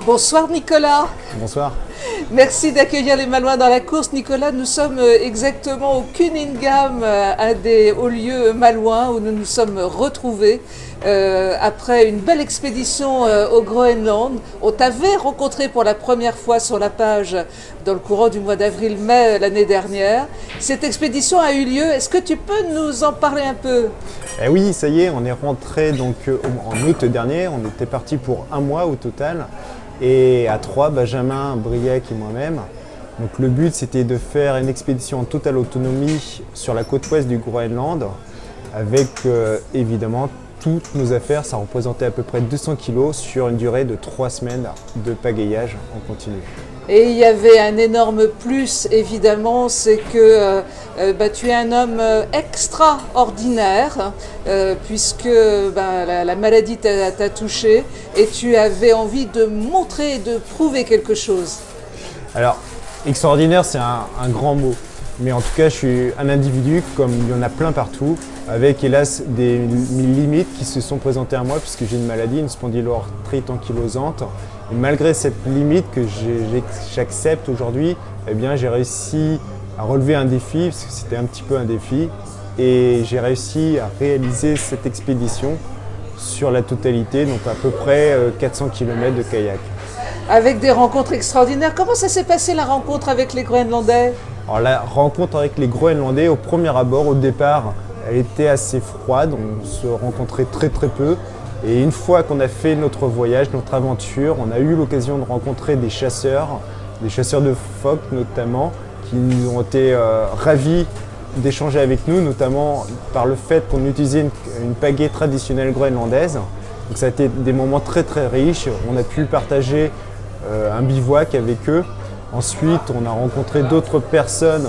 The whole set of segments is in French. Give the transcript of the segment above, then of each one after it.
Bonsoir Nicolas. Bonsoir. Merci d'accueillir les Malouins dans la course. Nicolas, nous sommes exactement au Cunningham, un des hauts lieux malouins où nous nous sommes retrouvés après une belle expédition au Groenland. On t'avait rencontré pour la première fois sur la page dans le courant du mois d'avril-mai l'année dernière. Cette expédition a eu lieu. Est-ce que tu peux nous en parler un peu ? Eh oui, ça y est, on est rentré donc en août dernier. On était parti pour un mois au total. Et à trois, Benjamin, Briac et moi-même. Donc le but, c'était de faire une expédition en totale autonomie sur la côte ouest du Groenland avec évidemment toutes nos affaires. Ça représentait à peu près 200 kilos sur une durée de 3 semaines de pagayage en continu. Et il y avait un énorme plus, évidemment, c'est que tu es un homme extraordinaire, puisque la maladie t'a touché et tu avais envie de montrer, de prouver quelque chose. Alors, extraordinaire, c'est un grand mot. Mais en tout cas, je suis un individu, comme il y en a plein partout, avec hélas des limites qui se sont présentées à moi, puisque j'ai une maladie, une spondyloarthrite ankylosante. Et malgré cette limite que j'accepte aujourd'hui, eh bien, j'ai réussi à relever un défi, parce que c'était un petit peu un défi, et j'ai réussi à réaliser cette expédition sur la totalité, donc à peu près 400 km de kayak. Avec des rencontres extraordinaires. Comment ça s'est passé la rencontre avec les Groenlandais ? Alors la rencontre avec les Groenlandais, au premier abord, au départ, elle était assez froide, on se rencontrait très peu. Et une fois qu'on a fait notre voyage, notre aventure, on a eu l'occasion de rencontrer des chasseurs de phoques notamment, qui nous ont été ravis d'échanger avec nous, notamment par le fait qu'on utilisait une pagaie traditionnelle groenlandaise. Donc ça a été des moments très riches, on a pu partager un bivouac avec eux. Ensuite, on a rencontré d'autres personnes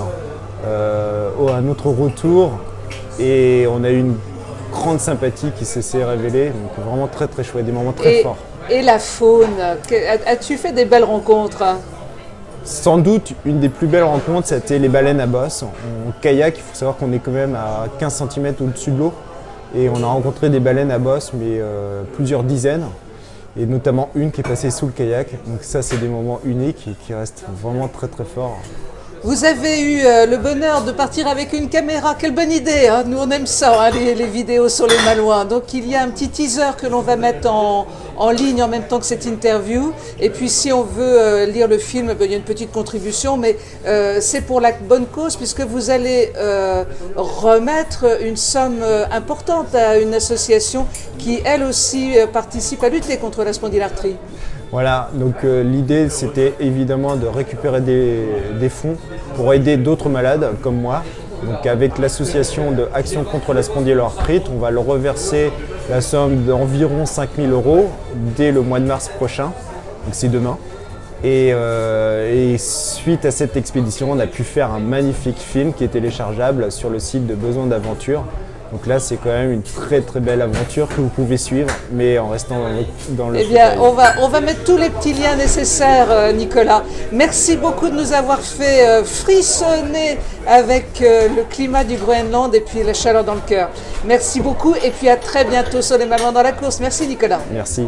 à notre retour et on a eu une grande sympathie qui s'est révélée. Donc vraiment très chouette, des moments très forts. Et la faune, as-tu fait des belles rencontres ? Sans doute, une des plus belles rencontres, c'était les baleines à bosse. En kayak, il faut savoir qu'on est quand même à 15 cm au-dessus de l'eau. Et on a rencontré des baleines à bosse, mais plusieurs dizaines. Et notamment une qui est passée sous le kayak. Donc ça, c'est des moments uniques et qui restent vraiment très forts. Vous avez eu le bonheur de partir avec une caméra. Quelle bonne idée, hein. Nous on aime ça, hein, les vidéos sur les Malouins. Donc il y a un petit teaser que l'on va mettre en ligne en même temps que cette interview. Et puis si on veut lire le film, il y a une petite contribution, mais c'est pour la bonne cause puisque vous allez remettre une somme importante à une association qui elle aussi participe à lutter contre la spondylarthrite. Voilà, donc l'idée c'était évidemment de récupérer des fonds pour aider d'autres malades comme moi. Donc avec l'association de Action contre la spondyloarthrite, on va leur reverser la somme d'environ 5 000 € dès le mois de mars prochain, donc c'est demain. Et suite à cette expédition, on a pu faire un magnifique film qui est téléchargeable sur le site de Besoin d'Aventure. Donc là, c'est quand même une très belle aventure que vous pouvez suivre, mais en restant dans le bien, on va mettre tous les petits liens nécessaires, Nicolas. Merci beaucoup de nous avoir fait frissonner avec le climat du Groenland et puis la chaleur dans le cœur. Merci beaucoup et puis à très bientôt sur les Malouins dans la course. Merci Nicolas. Merci.